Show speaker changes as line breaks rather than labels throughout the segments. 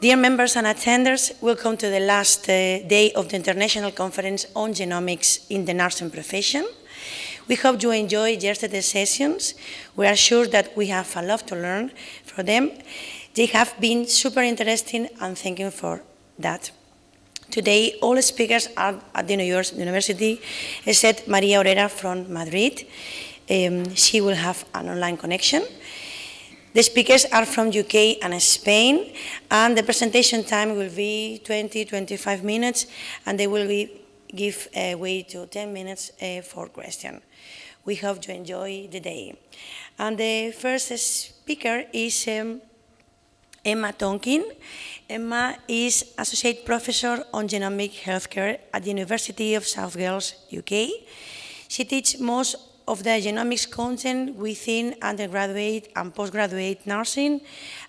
Dear members and attenders, welcome to the last day of the International Conference on Genomics in the Nursing Profession. We hope you enjoyed yesterday's sessions. We are sure that we have a lot to learn from them. They have been super interesting, and thank you for that. Today, all speakers are at the New York University, except Maria Orera from Madrid. She will have an online connection. The speakers are from UK and Spain, and the presentation time will be 20-25 minutes, and they will give way to 10 minutes for questions. We hope you enjoy the day. And the first speaker is Emma Tonkin. Emma is Associate Professor on Genomic Healthcare at the University of South Wales, UK. She teaches most of the genomics content within undergraduate and postgraduate nursing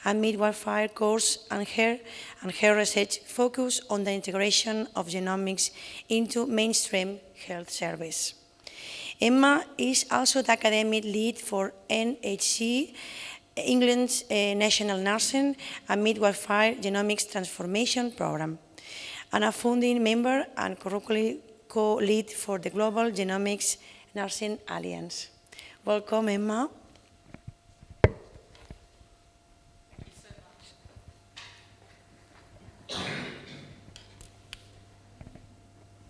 and midwifery course, and her research focus on the integration of genomics into mainstream health service. Emma is also the academic lead for NHC, England's National Nursing and Midwifery Genomics Transformation Programme, and a founding member and curricular co-lead for the Global Genomics Nursing Alliance. Welcome, Emma.
Thank you so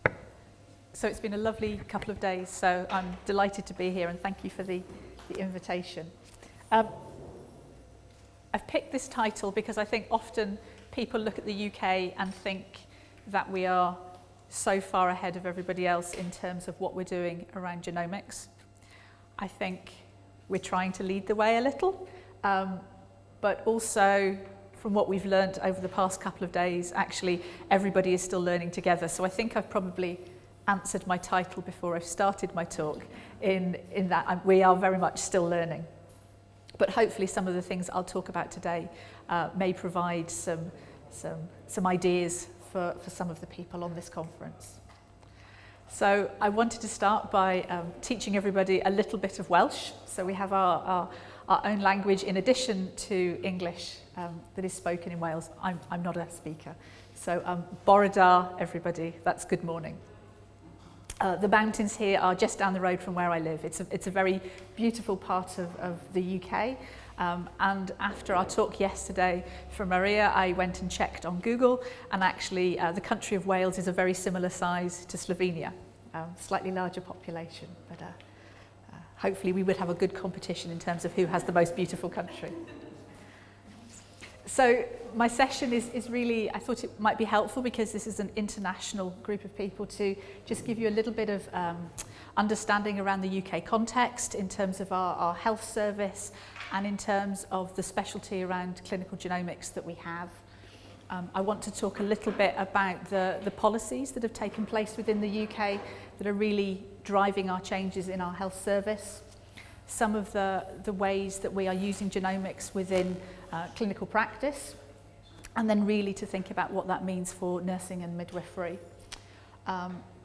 much. So it's been a lovely couple of days, so I'm delighted to be here, and thank you for the invitation. I've picked this title because I think often people look at the UK and think that we are so far ahead of everybody else in terms of what we're doing around genomics. I think we're trying to lead the way a little, but also from what we've learned over the past couple of days, actually everybody is still learning together. So I think I've probably answered my title before I've started my talk in that we are very much still learning. But hopefully some of the things I'll talk about today may provide some ideas for some of the people on this conference. So I wanted to start by teaching everybody a little bit of Welsh. So we have our own language in addition to English that is spoken in Wales. I'm not a speaker. So bore da, everybody, that's good morning. The mountains here are just down the road from where I live. It's a very beautiful part of the UK. And after our talk yesterday from Maria, I went and checked on Google, and actually the country of Wales is a very similar size to Slovenia, slightly larger population, but hopefully we would have a good competition in terms of who has the most beautiful country. So my session is really, I thought it might be helpful because this is an international group of people, to just give you a little bit of understanding around the UK context in terms of our health service and in terms of the specialty around clinical genomics that we have. I want to talk a little bit about the policies that have taken place within the UK that are really driving our changes in our health service, some of the ways that we are using genomics within clinical practice, and then really to think about what that means for nursing and midwifery.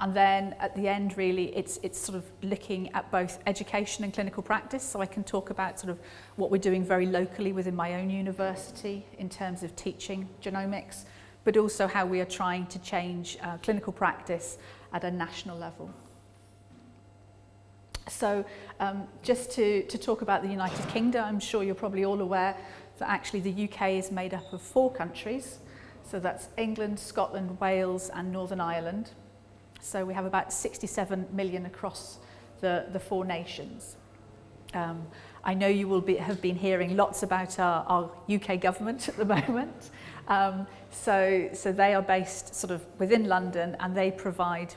And then at the end, really, it's sort of looking at both education and clinical practice. So I can talk about sort of what we're doing very locally within my own university in terms of teaching genomics, but also how we are trying to change clinical practice at a national level. So just to talk about the United Kingdom, I'm sure you're probably all aware that actually the UK is made up of 4 countries. So that's England, Scotland, Wales and Northern Ireland. So we have about 67 million across the 4 nations. I know you will have been hearing lots about our UK government at the moment. So they are based sort of within London, and they provide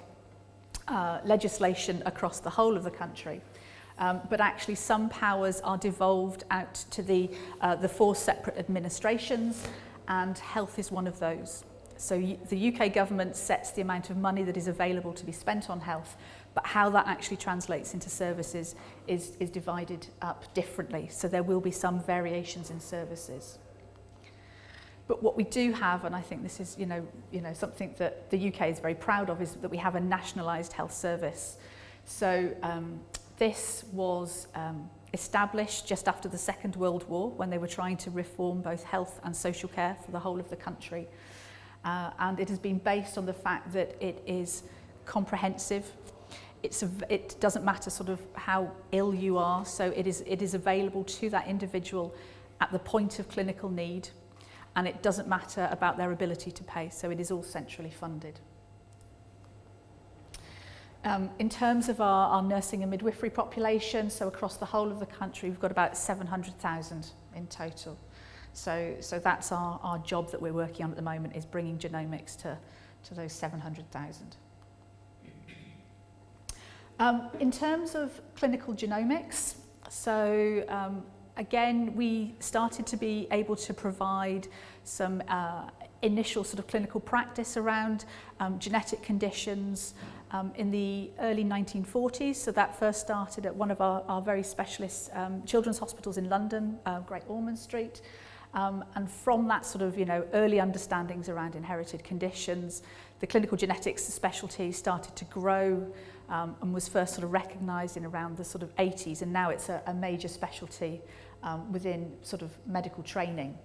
legislation across the whole of the country. But actually some powers are devolved out to the 4 separate administrations, and health is one of those. So the UK government sets the amount of money that is available to be spent on health, but how that actually translates into services is divided up differently. So there will be some variations in services. But what we do have, and I think this is something that the UK is very proud of, is that we have a nationalised health service. So this was established just after the Second World War, when they were trying to reform both health and social care for the whole of the country. And it has been based on the fact that it is comprehensive. It doesn't matter sort of how ill you are, so it is available to that individual at the point of clinical need, and it doesn't matter about their ability to pay, so it is all centrally funded. In terms of our nursing and midwifery population, so across the whole of the country, we've got about 700,000 in total. So that's our job that we're working on at the moment, is bringing genomics to those 700,000. In terms of clinical genomics, so again, we started to be able to provide some initial sort of clinical practice around genetic conditions in the early 1940s. So that first started at one of our very specialist children's hospitals in London, Great Ormond Street. And from that sort of, early understandings around inherited conditions, the clinical genetics specialty started to grow and was first sort of recognised in around the sort of 80s, and now it's a major specialty within sort of medical training.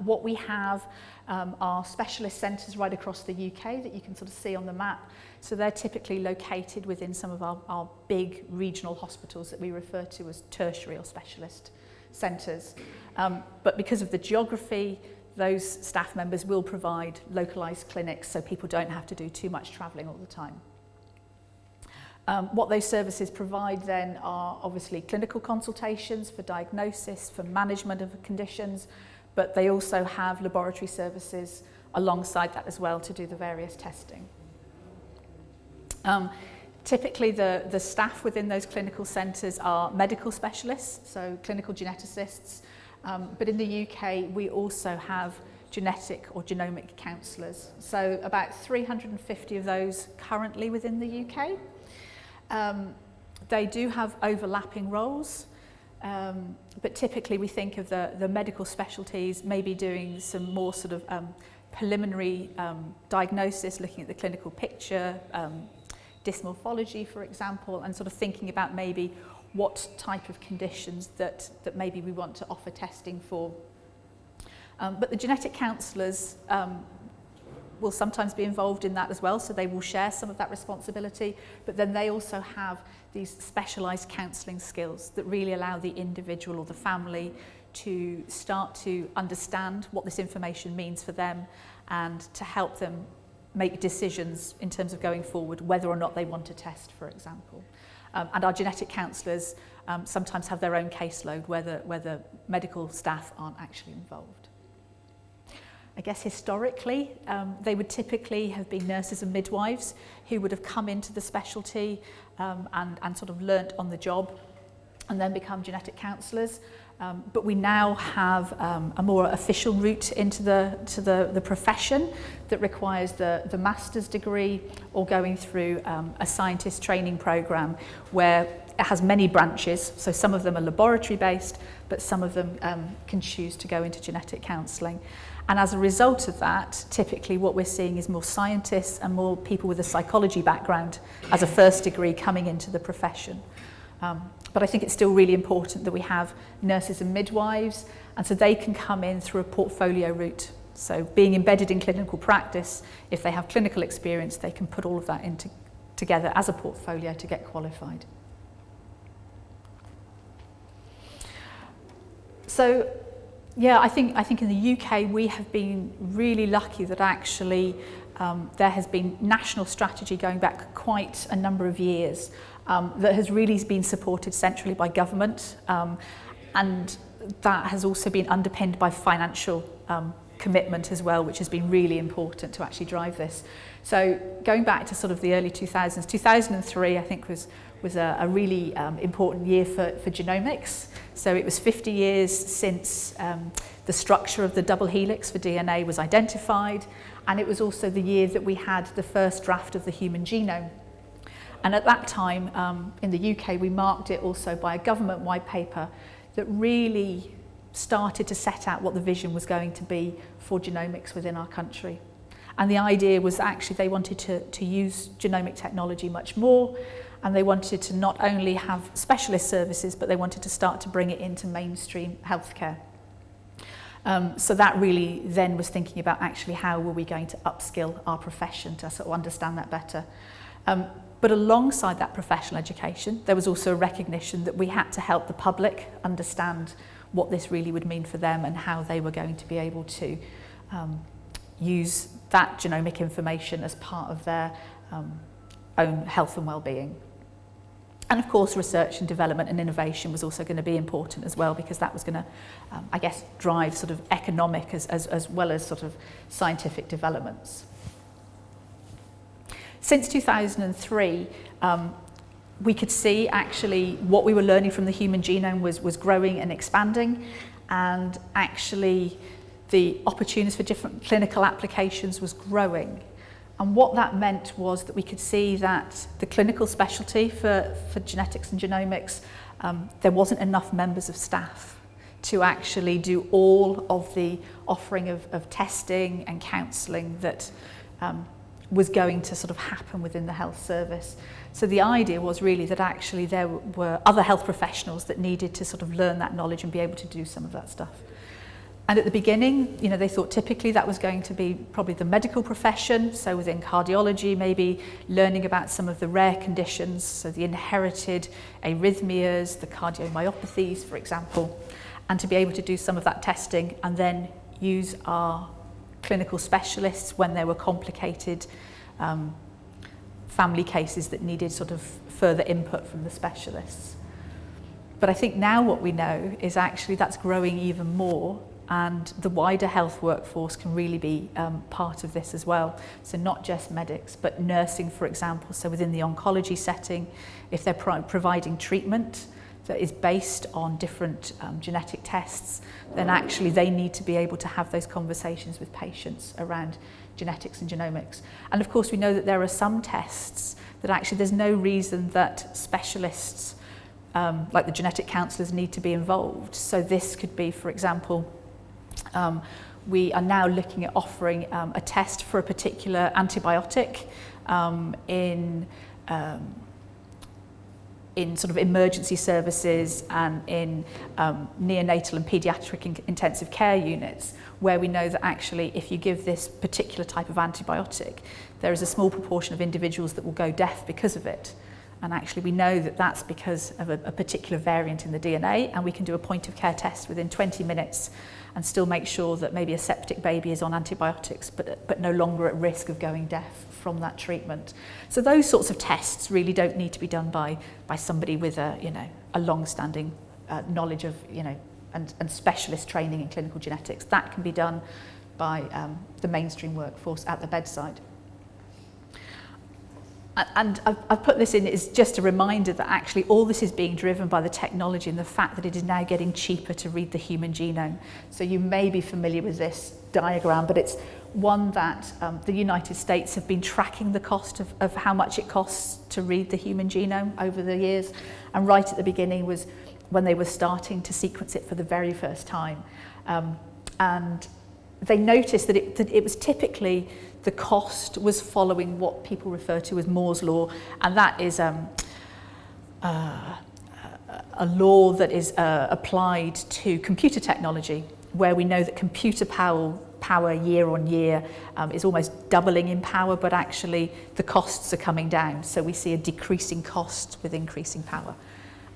What we have are specialist centres right across the UK that you can sort of see on the map. So they're typically located within some of our big regional hospitals that we refer to as tertiary or specialist centres. But because of the geography, those staff members will provide localised clinics so people don't have to do too much travelling all the time. What those services provide then are obviously clinical consultations for diagnosis, for management of conditions, but they also have laboratory services alongside that as well to do the various testing. Typically the staff within those clinical centres are medical specialists, so clinical geneticists, but in the UK we also have genetic or genomic counsellors. So about 350 of those currently within the UK. They do have overlapping roles, but typically we think of the medical specialties maybe doing some more sort of preliminary diagnosis, looking at the clinical picture, dysmorphology, for example, and sort of thinking about maybe what type of conditions that maybe we want to offer testing for. But the genetic counsellors will sometimes be involved in that as well, so they will share some of that responsibility, but then they also have these specialised counselling skills that really allow the individual or the family to start to understand what this information means for them and to help them make decisions in terms of going forward, whether or not they want to test, for example. And our genetic counsellors sometimes have their own caseload where the medical staff aren't actually involved. I guess historically, they would typically have been nurses and midwives who would have come into the specialty and sort of learnt on the job and then become genetic counsellors. But we now have a more official route into the profession that requires the master's degree or going through a scientist training programme where it has many branches. So some of them are laboratory based, but some of them can choose to go into genetic counselling. And as a result of that, typically what we're seeing is more scientists and more people with a psychology background as a first degree coming into the profession. But I think it's still really important that we have nurses and midwives, and so they can come in through a portfolio route. So being embedded in clinical practice, if they have clinical experience, they can put all of that together as a portfolio to get qualified. So, yeah, I think in the UK we have been really lucky that actually there has been national strategy going back quite a number of years that has really been supported centrally by government, and that has also been underpinned by financial commitment as well, which has been really important to actually drive this. So going back to sort of the early 2000s, 2003 I think was a really important year for genomics. So it was 50 years since the structure of the double helix for DNA was identified, and it was also the year that we had the first draft of the human genome. And at that time in the UK we marked it also by a government-wide paper that really started to set out what the vision was going to be for genomics within our country. And the idea was actually they wanted to use genomic technology much more, and they wanted to not only have specialist services, but they wanted to start to bring it into mainstream healthcare. So that really then was thinking about actually how were we going to upskill our profession to sort of understand that better. But alongside that professional education, there was also a recognition that we had to help the public understand what this really would mean for them and how they were going to be able to use that genomic information as part of their own health and well-being. And of course, research and development and innovation was also going to be important as well, because that was going to, I guess, drive sort of economic as well as sort of scientific developments. Since 2003, we could see actually what we were learning from the human genome was growing and expanding, and actually the opportunities for different clinical applications was growing. And what that meant was that we could see that the clinical specialty for genetics and genomics, there wasn't enough members of staff to actually do all of the offering of testing and counselling that was going to sort of happen within the health service. So the idea was really that actually there were other health professionals that needed to sort of learn that knowledge and be able to do some of that stuff. And at the beginning, you know, they thought typically that was going to be probably the medical profession, so within cardiology, maybe learning about some of the rare conditions, so the inherited arrhythmias, the cardiomyopathies, for example, and to be able to do some of that testing and then use our clinical specialists when there were complicated family cases that needed sort of further input from the specialists. But I think now what we know is actually that's growing even more, and the wider health workforce can really be part of this as well. So not just medics, but nursing, for example. So within the oncology setting, if they're providing treatment that is based on different genetic tests, then actually they need to be able to have those conversations with patients around genetics and genomics. And of course we know that there are some tests that actually there's no reason that specialists like the genetic counsellors need to be involved. So this could be, for example, we are now looking at offering a test for a particular antibiotic in sort of emergency services and in neonatal and paediatric intensive care units, where we know that actually if you give this particular type of antibiotic, there is a small proportion of individuals that will go deaf because of it. And actually we know that that's because of a particular variant in the DNA, and we can do a point of care test within 20 minutes and still make sure that maybe a septic baby is on antibiotics but no longer at risk of going deaf from that treatment. So those sorts of tests really don't need to be done by somebody with a long-standing knowledge of and specialist training in clinical genetics. That can be done by the mainstream workforce at the bedside. And I've put this in as just a reminder that actually all this is being driven by the technology and the fact that it is now getting cheaper to read the human genome. So you may be familiar with this diagram, but it's one that the United States have been tracking the cost of how much it costs to read the human genome over the years. And right at the beginning was when they were starting to sequence it for the very first time. And they noticed that it was typically the cost was following what people refer to as Moore's law, and that is a law that is applied to computer technology, where we know that computer power year on year is almost doubling in power, but actually the costs are coming down. So we see a decreasing cost with increasing power.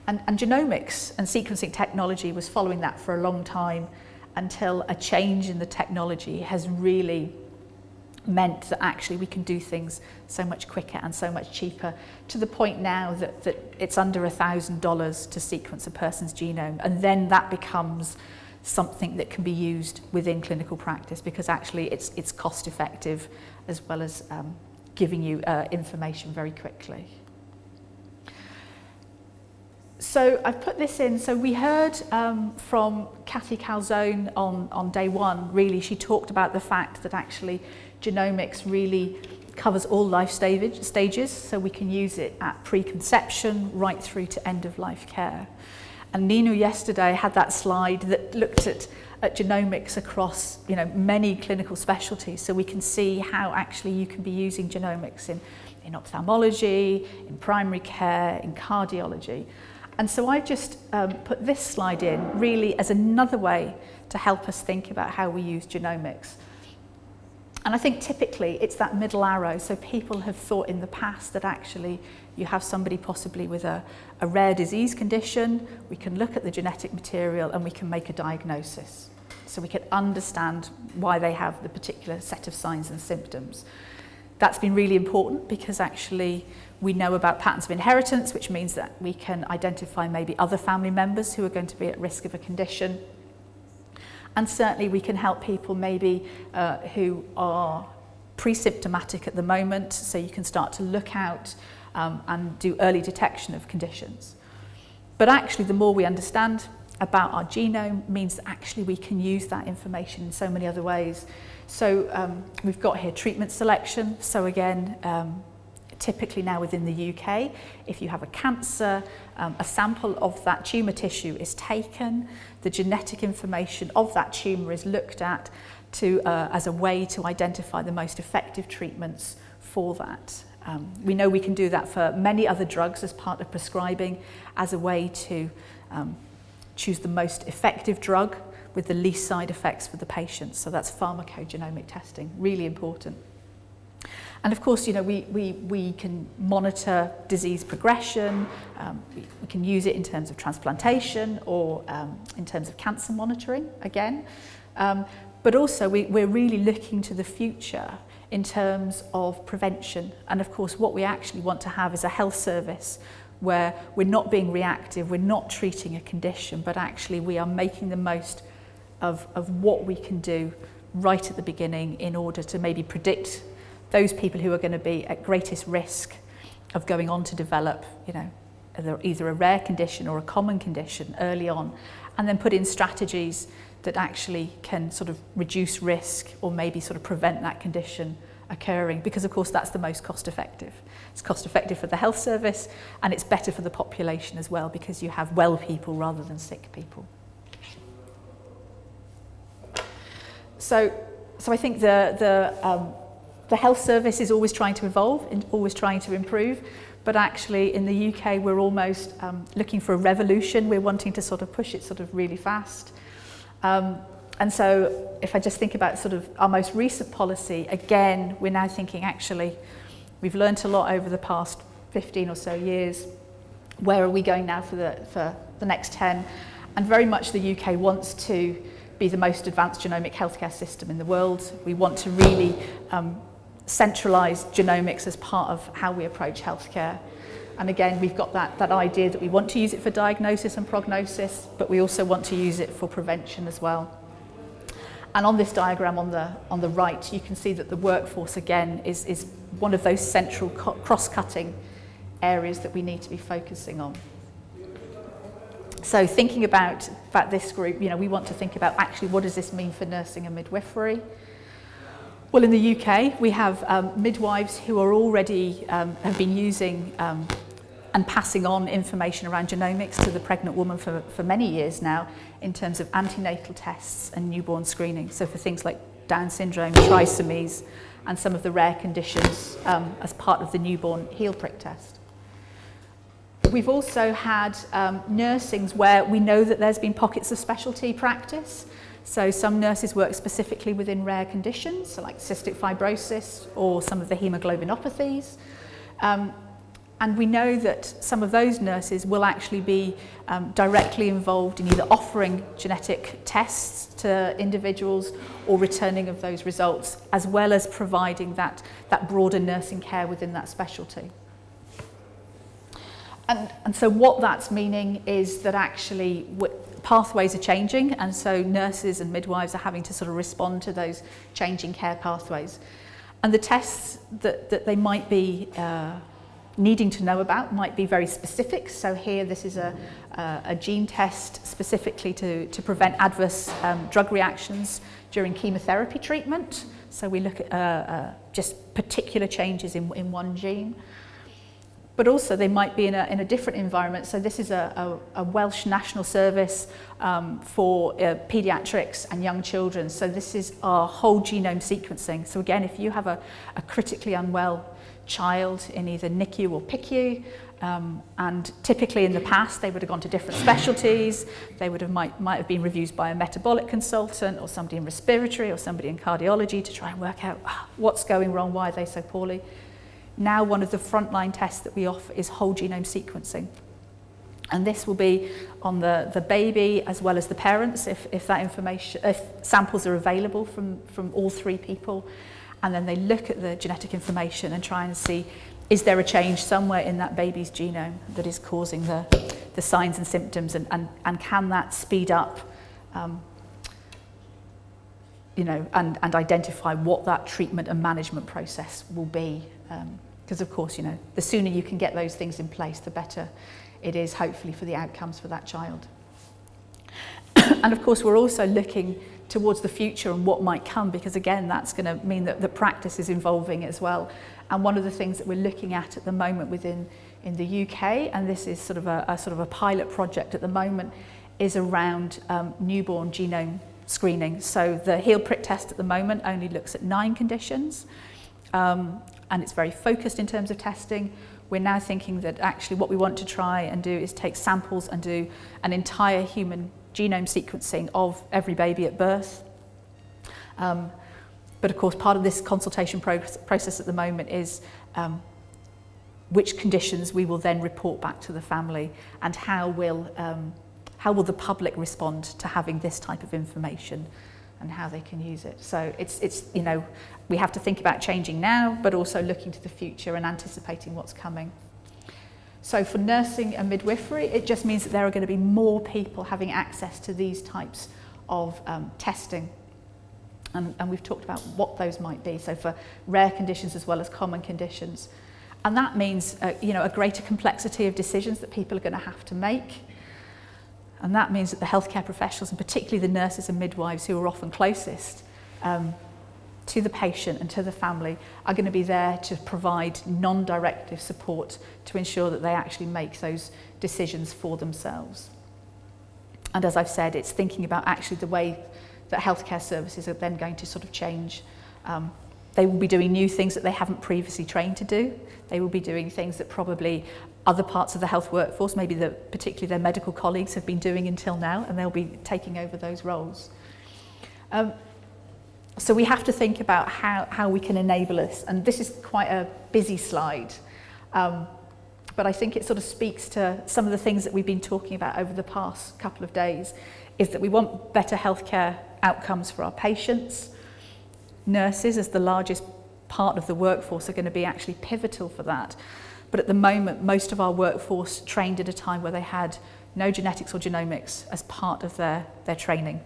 And genomics and sequencing technology was following that for a long time, until a change in the technology has really meant that actually we can do things so much quicker and so much cheaper, to the point now that it's under $1,000 to sequence a person's genome, and then that becomes something that can be used within clinical practice, because actually it's cost effective as well as giving you information very quickly. So I've put this in. So we heard from Cathy Calzone on day one. Really, she talked about the fact that actually genomics really covers all life stages, so we can use it at preconception right through to end-of-life care. And Nino yesterday had that slide that looked at genomics across many clinical specialties, so we can see how actually you can be using genomics in ophthalmology, in primary care, in cardiology. And so I've just put this slide in really as another way to help us think about how we use genomics. And I think typically it's that middle arrow. So people have thought in the past that actually you have somebody possibly with a rare disease condition, we can look at the genetic material and we can make a diagnosis. So we can understand why they have the particular set of signs and symptoms. That's been really important because actually we know about patterns of inheritance, which means that we can identify maybe other family members who are going to be at risk of a condition. And certainly we can help people maybe who are pre-symptomatic at the moment, so you can start to look out and do early detection of conditions. But actually the more we understand about our genome means that actually we can use that information in so many other ways. So we've got here treatment selection. So again, typically now within the UK, if you have a cancer, a sample of that tumour tissue is taken, the genetic information of that tumour is looked at to, as a way to identify the most effective treatments for that. We know we can do that for many other drugs as part of prescribing, as a way to choose the most effective drug with the least side effects for the patient. So that's pharmacogenomic testing, really important. And of course, you know, we can monitor disease progression, we can use it in terms of transplantation or in terms of cancer monitoring again. But also we're really looking to the future in terms of prevention. And of course, what we actually want to have is a health service where we're not being reactive, we're not treating a condition, but actually we are making the most of what we can do right at the beginning in order to maybe predict those people who are going to be at greatest risk of going on to develop, you know, either a rare condition or a common condition early on, and then put in strategies that actually can sort of reduce risk or maybe sort of prevent that condition occurring, because of course that's the most cost effective. It's cost effective for the health service and it's better for the population as well, because you have well people rather than sick people. So I think the health service is always trying to evolve and always trying to improve, but actually in the UK we're almost looking for a revolution. We're wanting to sort of push it sort of really fast. And so if I just think about sort of our most recent policy, again, we're now thinking actually we've learnt a lot over the past 15 or so years. Where are we going now for the next 10? And very much the UK wants to be the most advanced genomic healthcare system in the world. We want to really centralise genomics as part of how we approach healthcare. And again, we've got that idea that we want to use it for diagnosis and prognosis, but we also want to use it for prevention as well. And on this diagram on the right, you can see that the workforce again is one of those central cross-cutting areas that we need to be focusing on. So thinking about this group, you know, we want to think about actually what does this mean for nursing and midwifery? Well, in the UK, we have midwives who are already have been using and passing on information around genomics to the pregnant woman for many years now in terms of antenatal tests and newborn screening. So for things like Down syndrome, trisomies, and some of the rare conditions as part of the newborn heel prick test. We've also had nursings where we know that there's been pockets of specialty practice. So some nurses work specifically within rare conditions, so like cystic fibrosis or some of the hemoglobinopathies. And we know that some of those nurses will actually be directly involved in either offering genetic tests to individuals or returning of those results, as well as providing that broader nursing care within that specialty. And so what that's meaning is that actually pathways are changing, and so nurses and midwives are having to sort of respond to those changing care pathways. And the tests that they might be needing to know about might be very specific. So here this is a gene test specifically to prevent adverse drug reactions during chemotherapy treatment. So we look at just particular changes in one gene. But also they might be in a different environment. So this is a Welsh National Service for paediatrics and young children. So this is our whole genome sequencing. So again, if you have a critically unwell child in either NICU or PICU, and typically in the past they would have gone to different specialties. They would have might have been reviewed by a metabolic consultant or somebody in respiratory or somebody in cardiology to try and work out what's going wrong, why are they so poorly. Now one of the frontline tests that we offer is whole genome sequencing. And this will be on the baby as well as the parents if that information, if samples are available from all three people. And then they look at the genetic information and try and see, is there a change somewhere in that baby's genome that is causing the signs and symptoms, and can that speed up, and identify what that treatment and management process will be. Because of course, the sooner you can get those things in place, the better it is hopefully for the outcomes for that child. And of course, we're also looking towards the future and what might come, because again, that's going to mean that the practice is evolving as well. And one of the things that we're looking at the moment in the UK, and this is sort of a pilot project at the moment, is around newborn genome screening. So the heel prick test at the moment only looks at 9 conditions, and it's very focused in terms of testing. We're now thinking that actually what we want to try and do is take samples and do an entire human genome sequencing of every baby at birth. But of course, part of this consultation process at the moment is which conditions we will then report back to the family, and how will the public respond to having this type of information and how they can use it. So it's we have to think about changing now, but also looking to the future and anticipating what's coming. So for nursing and midwifery, it just means that there are going to be more people having access to these types of testing. And we've talked about what those might be. So for rare conditions as well as common conditions. And that means a greater complexity of decisions that people are going to have to make. And that means that the healthcare professionals, and particularly the nurses and midwives who are often closest to the patient and to the family, are going to be there to provide non-directive support to ensure that they actually make those decisions for themselves. And as I've said, it's thinking about actually the way that healthcare services are then going to sort of change. They will be doing new things that they haven't previously trained to do. They will be doing things that probably other parts of the health workforce, maybe particularly their medical colleagues, have been doing until now, and they'll be taking over those roles. So we have to think about how we can enable this. And this is quite a busy slide, but I think it sort of speaks to some of the things that we've been talking about over the past couple of days, is that we want better healthcare outcomes for our patients. Nurses, as the largest part of the workforce, are going to be actually pivotal for that. But at the moment, most of our workforce trained at a time where they had no genetics or genomics as part of their training.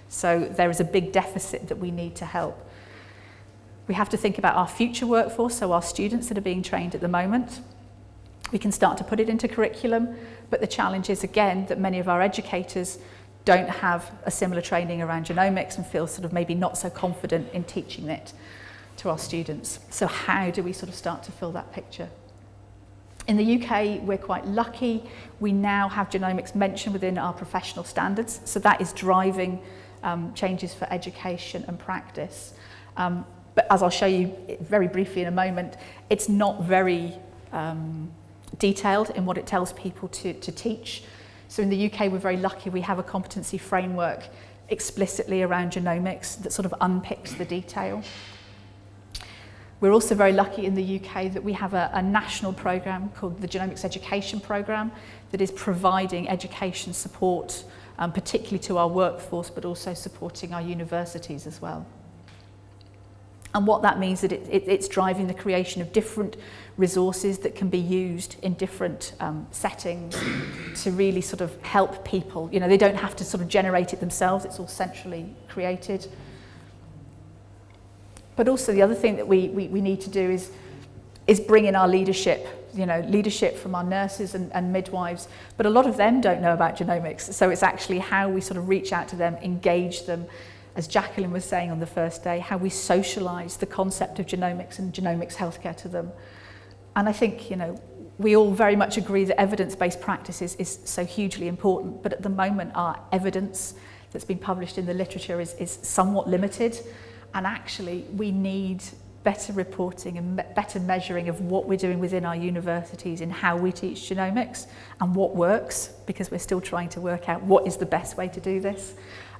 So there is a big deficit that we need to help. We have to think about our future workforce, so our students that are being trained at the moment. We can start to put it into curriculum, but the challenge is, again, that many of our educators don't have a similar training around genomics and feel sort of maybe not so confident in teaching it to our students. So how do we sort of start to fill that picture? In the UK, we're quite lucky. We now have genomics mentioned within our professional standards, so that is driving changes for education and practice. But as I'll show you very briefly in a moment, it's not very detailed in what it tells people to teach. So in the UK, we're very lucky. We have a competency framework explicitly around genomics that sort of unpicks the detail. We're also very lucky in the UK that we have a national programme called the Genomics Education Programme that is providing education support, particularly to our workforce, but also supporting our universities as well. And what that means is that it's driving the creation of different resources that can be used in different settings to really sort of help people. You know, they don't have to sort of generate it themselves, it's all centrally created. But also the other thing that we need to do is bring in our leadership, leadership from our nurses and midwives. But a lot of them don't know about genomics. So it's actually how we sort of reach out to them, engage them, as Jacqueline was saying on the first day, how we socialise the concept of genomics and genomics healthcare to them. And I think, we all very much agree that evidence-based practice is so hugely important. But at the moment, our evidence that's been published in the literature is somewhat limited. And actually, we need better reporting and better measuring of what we're doing within our universities in how we teach genomics and what works, because we're still trying to work out what is the best way to do this.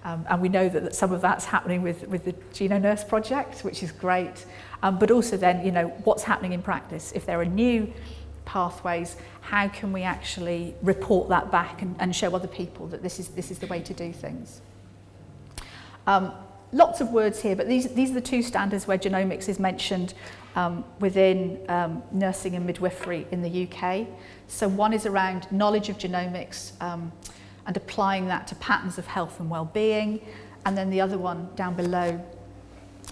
And we know that some of that's happening with the GenoNurse project, which is great. But also then, you know, what's happening in practice? If there are new pathways, how can we actually report that back and show other people that this is the way to do things? Lots of words here, but these are the two standards where genomics is mentioned within nursing and midwifery in the UK. So one is around knowledge of genomics and applying that to patterns of health and well-being. And then the other one down below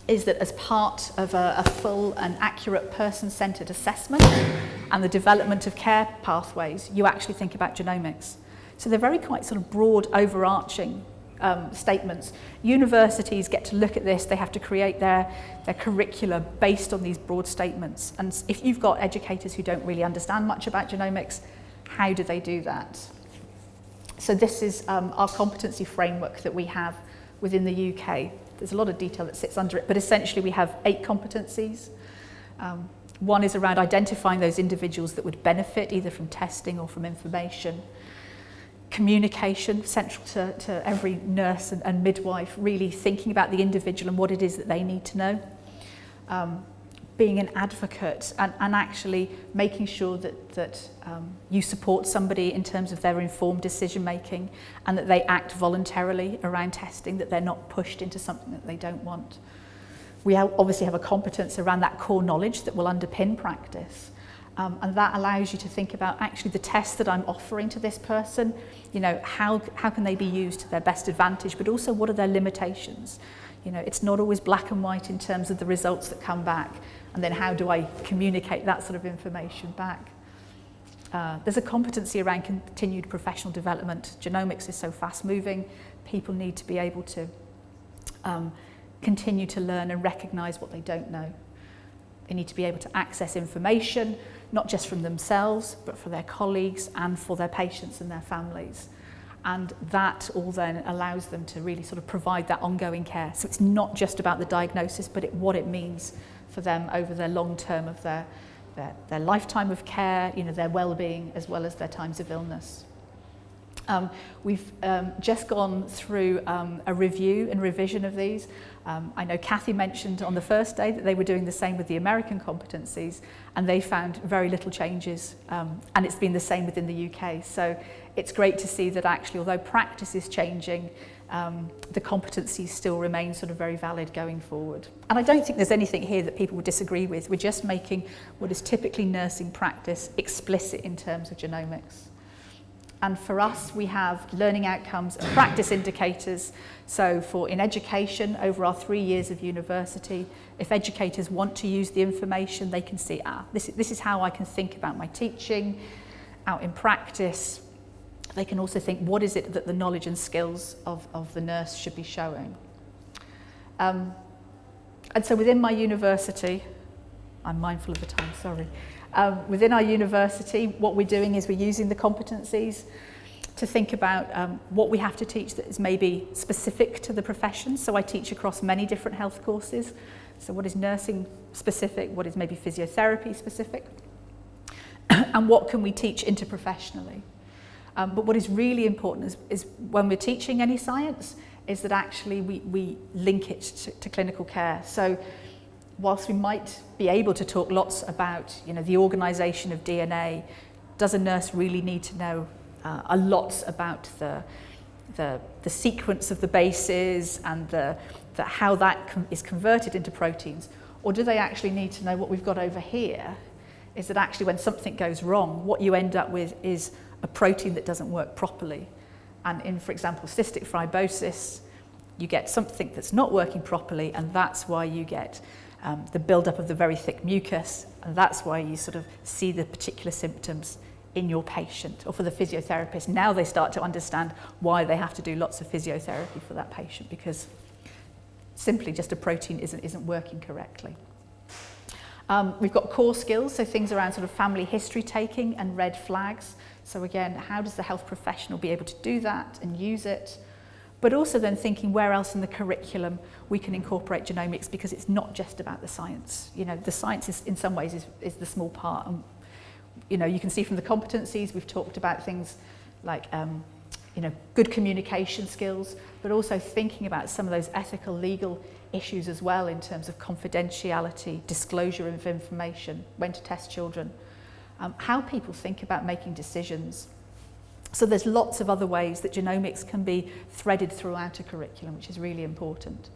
is that as part of a full and accurate person-centred assessment and the development of care pathways, you actually think about genomics. So they're very quite sort of broad, overarching statements. Universities get to look at this, they have to create their curricula based on these broad statements. And if you've got educators who don't really understand much about genomics, how do they do that? So this is our competency framework that we have within the UK. There's a lot of detail that sits under it, but essentially we have 8 competencies. One is around identifying those individuals that would benefit either from testing or from information. Communication, central to every nurse and midwife, really thinking about the individual and what it is that they need to know. Being an advocate and actually making sure that you support somebody in terms of their informed decision making and that they act voluntarily around testing, that they're not pushed into something that they don't want. We obviously have a competence around that core knowledge that will underpin practice. And that allows you to think about actually the tests that I'm offering to this person, you know, how can they be used to their best advantage, but also what are their limitations? You know, it's not always black and white in terms of the results that come back, and then how do I communicate that sort of information back? There's a competency around continued professional development. Genomics is so fast moving, people need to be able to continue to learn and recognise what they don't know. They need to be able to access information, not just from themselves, but for their colleagues and for their patients and their families. And that all then allows them to really sort of provide that ongoing care. So it's not just about the diagnosis, but what it means for them over their long term of their lifetime of care, you know, their well-being, as well as their times of illness. We've just gone through a review and revision of these. I know Kathy mentioned on the first day that they were doing the same with the American competencies, and they found very little changes, and it's been the same within the UK. So it's great to see that actually, although practice is changing, the competencies still remain sort of very valid going forward. And I don't think there's anything here that people would disagree with. We're just making what is typically nursing practice explicit in terms of genomics. And for us, we have learning outcomes and practice indicators. So in education, over our 3 years of university, if educators want to use the information, they can see, this is how I can think about my teaching out in practice. They can also think, what is it that the knowledge and skills of the nurse should be showing? And so within my university, I'm mindful of the time, sorry. Within our university, what we're doing is we're using the competencies to think about what we have to teach that is maybe specific to the profession. So I teach across many different health courses. So what is nursing specific, what is maybe physiotherapy specific, and what can we teach interprofessionally? But what is really important is when we're teaching any science, is that actually we link it to clinical care. So whilst we might be able to talk lots about, you know, the organisation of DNA, does a nurse really need to know a lot about the sequence of the bases and how that is converted into proteins? Or do they actually need to know what we've got over here? Is that actually when something goes wrong, what you end up with is a protein that doesn't work properly. And in, for example, cystic fibrosis, you get something that's not working properly, and that's why you get the buildup of the very thick mucus, and that's why you sort of see the particular symptoms in your patient. Or for the physiotherapist, now they start to understand why they have to do lots of physiotherapy for that patient, because simply just a protein isn't working correctly. We've got core skills, so things around sort of family history taking and red flags. So again, how does the health professional be able to do that and use it? but also then thinking where else in the curriculum we can incorporate genomics, because it's not just about the science. You know, the science is, in some ways is the small part. And, you know, you can see from the competencies, we've talked about things like, you know, good communication skills, but also thinking about some of those ethical, legal issues as well in terms of confidentiality, disclosure of information, when to test children, how people think about making decisions. So there's lots of other ways that genomics can be threaded throughout a curriculum, which is really important.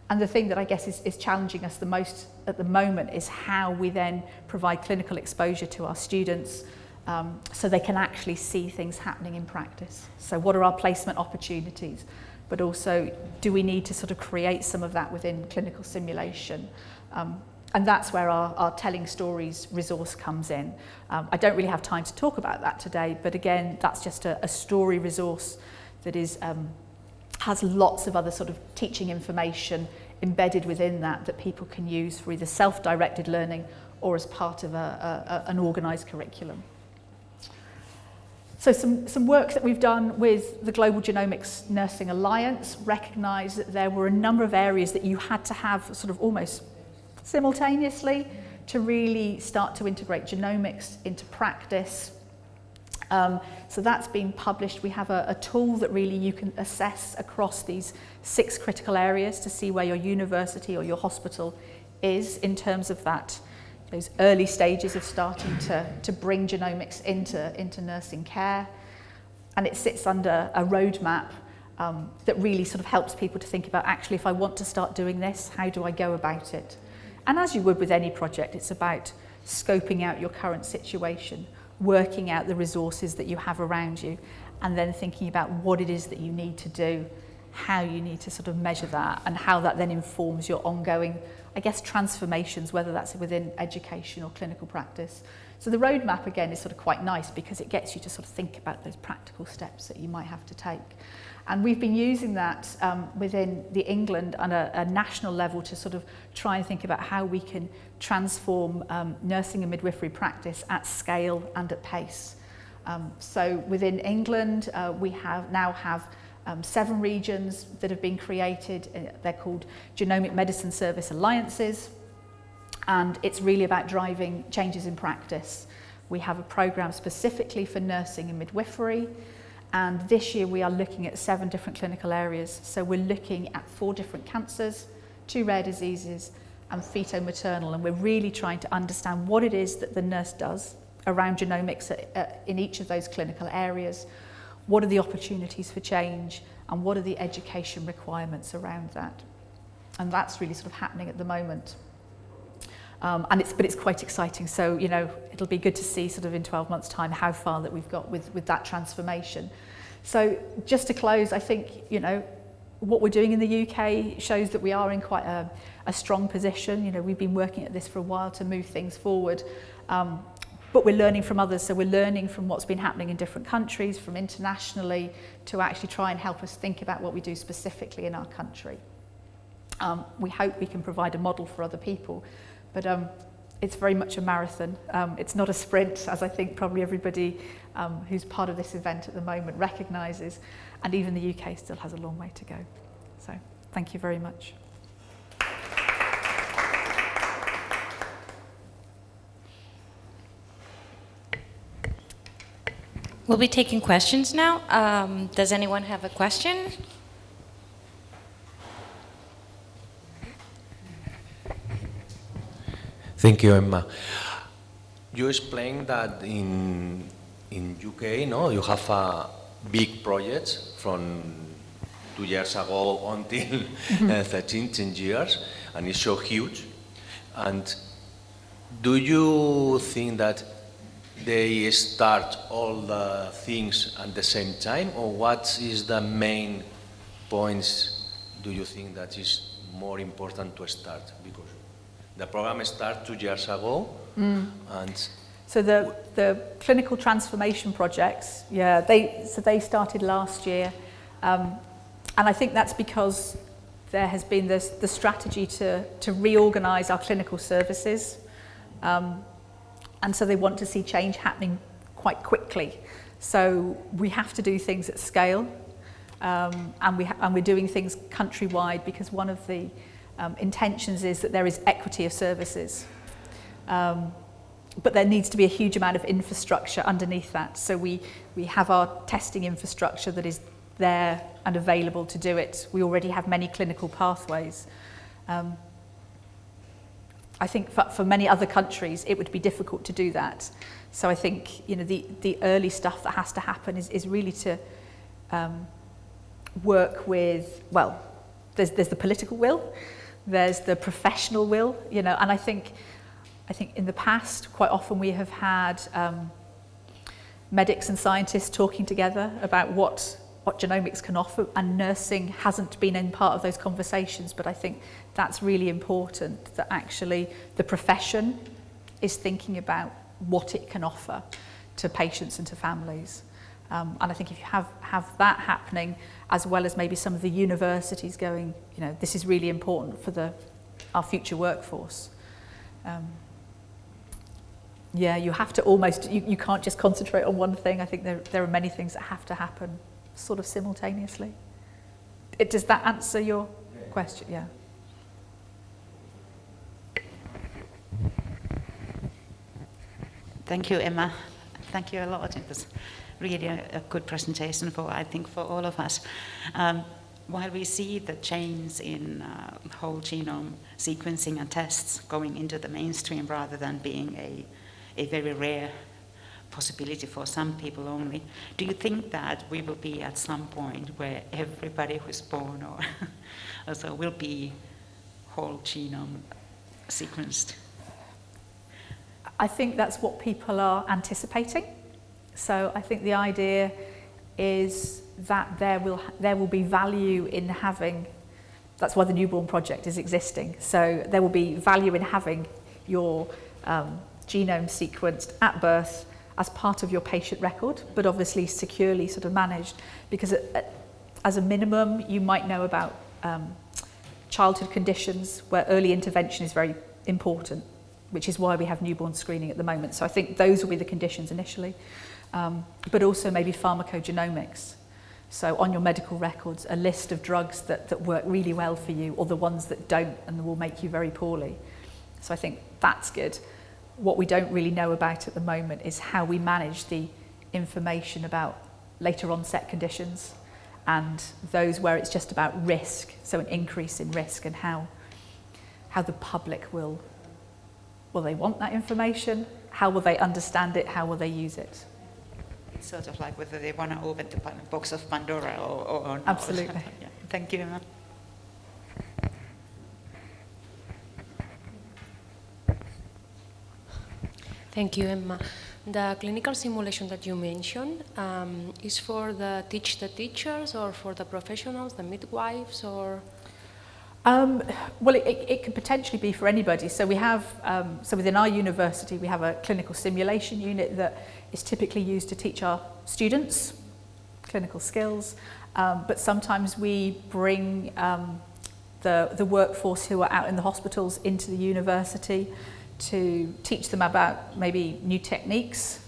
And the thing that I guess is challenging us the most at the moment is how we then provide clinical exposure to our students, so they can actually see things happening in practice. So what are our placement opportunities? But also, do we need to sort of create some of that within clinical simulation? And that's where our Telling Stories resource comes in. I don't really have time to talk about that today, but again, that's just a story resource that is, has lots of other sort of teaching information embedded within that people can use for either self-directed learning or as part of an organised curriculum. So some work that we've done with the Global Genomics Nursing Alliance recognised that there were a number of areas that you had to have sort of almost simultaneously to really start to integrate genomics into practice. So that's been published. We have a tool that really you can assess across these 6 critical areas to see where your university or your hospital is in terms of those early stages of starting to bring genomics into nursing care. And it sits under a roadmap that really sort of helps people to think about, actually, if I want to start doing this, how do I go about it? And as you would with any project, it's about scoping out your current situation, working out the resources that you have around you, and then thinking about what it is that you need to do, how you need to sort of measure that, and how that then informs your ongoing, I guess, transformations, whether that's within education or clinical practice. So the roadmap, again, is sort of quite nice because it gets you to sort of think about those practical steps that you might have to take. And we've been using that within the England on a national level to sort of try and think about how we can transform nursing and midwifery practice at scale and at pace. So within England, we now have 7 regions that have been created. They're called Genomic Medicine Service Alliances, and it's really about driving changes in practice. We have a programme specifically for nursing and midwifery, and this year we are looking at 7 different clinical areas. So we're looking at 4 different cancers, 2 rare diseases, and feto-maternal, and we're really trying to understand what it is that the nurse does around genomics in each of those clinical areas. What are the opportunities for change, and what are the education requirements around that? And that's really sort of happening at the moment. But it's quite exciting. So, you know, it'll be good to see sort of in 12 months' time how far that we've got with that transformation. So just to close, I think, you know, what we're doing in the UK shows that we are in quite a strong position. You know, we've been working at this for a while to move things forward. But we're learning from others, so we're learning from what's been happening in different countries, from internationally, to actually try and help us think about what we do specifically in our country. We hope we can provide a model for other people, but it's very much a marathon. It's not a sprint, as I think probably everybody who's part of this event at the moment recognises, and even the UK still has a long way to go. So thank you very much.
We'll be taking questions now. Does anyone have a question?
Thank you, Emma. You explained that in UK, no, you have a big project from 2 years ago until 10 years, and it's so huge. And do you think that they start all the things at the same time, or what is the main points do you think that is more important to start? Because the program started 2 years ago, and
so the clinical transformation projects, yeah, they started last year, and I think that's because there has been the strategy to reorganise our clinical services. And so they want to see change happening quite quickly. So we have to do things at scale. And we're doing things countrywide because one of the intentions is that there is equity of services. But there needs to be a huge amount of infrastructure underneath that. So we have our testing infrastructure that is there and available to do it. We already have many clinical pathways. I think for many other countries, it would be difficult to do that. So I think the early stuff that has to happen is really to work with, well, there's the political will, there's the professional will, and I think in the past, quite often we have had medics and scientists talking together about what genomics can offer, and nursing hasn't been in part of those conversations, but I think that's really important, that actually the profession is thinking about what it can offer to patients and to families. And I think if you have that happening, as well as maybe some of the universities going, this is really important for our future workforce. You have to almost, you can't just concentrate on one thing. I think there are many things that have to happen sort of simultaneously. Does that answer your question? Yeah.
Thank you, Emma. Thank you a lot. It was really a good presentation for all of us. While we see the change in whole genome sequencing and tests going into the mainstream rather than being a very rare possibility for some people only, do you think that we will be at some point where everybody who's born or so will be whole genome sequenced?
I think that's what people are anticipating. So I think the idea is that there will be value in having, that's why the Newborn Project is existing. So there will be value in having your genome sequenced at birth as part of your patient record, but obviously securely sort of managed, because as a minimum you might know about childhood conditions where early intervention is very important, which is why we have newborn screening at the moment. So I think those will be the conditions initially, but also maybe pharmacogenomics. So on your medical records, a list of drugs that work really well for you, or the ones that don't and will make you very poorly. So I think that's good. What we don't really know about at the moment is how we manage the information about later onset conditions and those where it's just about risk, so an increase in risk, and how the public will they want that information, how will they understand it, how will they use it.
It's sort of like whether they want to open the box of Pandora or not.
Absolutely.
Yeah. Thank you, Emma.
Thank you, Emma. The clinical simulation that you mentioned is for the teachers or for the professionals, the midwives, or?
Well, it could potentially be for anybody. So we have, so within our university, we have a clinical simulation unit that is typically used to teach our students clinical skills. But sometimes we bring the workforce who are out in the hospitals into the university to teach them about maybe new techniques.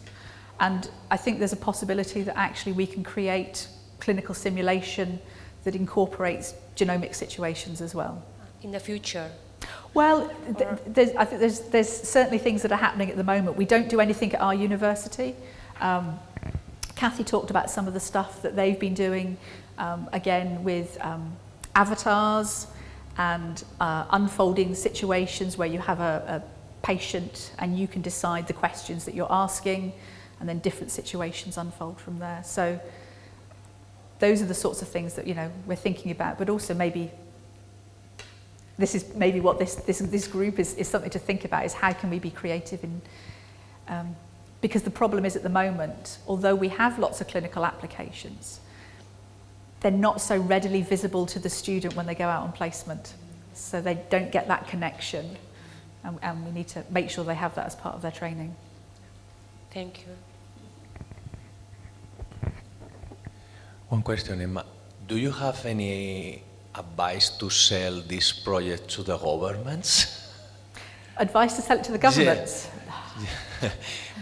And I think there's a possibility that actually we can create clinical simulation that incorporates genomic situations as well.
In the future?
Well, I think there's certainly things that are happening at the moment. We don't do anything at our university. Kathy talked about some of the stuff that they've been doing, again with avatars and unfolding situations where you have a patient and you can decide the questions that you're asking, and then different situations unfold from there. So those are the sorts of things that we're thinking about, but also maybe this is maybe what this group is something to think about, is how can we be creative in because the problem is at the moment, although we have lots of clinical applications, they're not so readily visible to the student when they go out on placement, so they don't get that connection, and we need to make sure they have that as part of their training.
Thank you.
One question, Emma. Do you have any advice to sell this project to the governments?
Advice to sell it to the governments?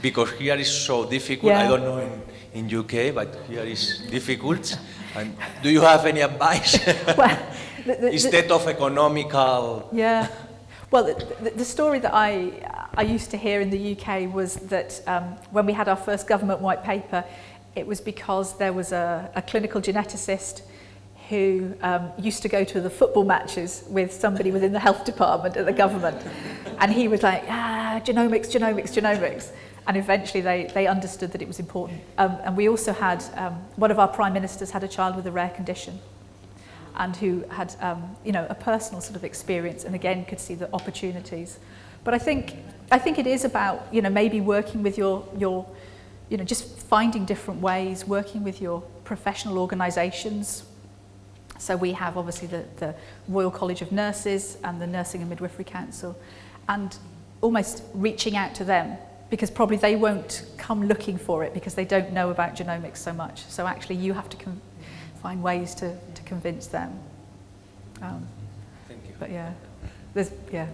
Because here is so difficult.
Yeah.
I don't know in UK, but here is difficult. And do you have any advice?
Well,
Instead of economical...
Yeah. Well, the story that I used to hear in the UK was that when we had our first government white paper, it was because there was a clinical geneticist who used to go to the football matches with somebody within the health department at the government. And he was like, genomics, genomics, genomics. And eventually they understood that it was important. And we also had, one of our prime ministers had a child with a rare condition and who had, a personal sort of experience and again could see the opportunities. But I think it is about, maybe working with your just finding different ways, working with your professional organisations. So we have obviously the Royal College of Nurses and the Nursing and Midwifery Council, and almost reaching out to them, because probably they won't come looking for it because they don't know about genomics so much. So actually you have to find ways to convince them.
Thank you.
But yeah,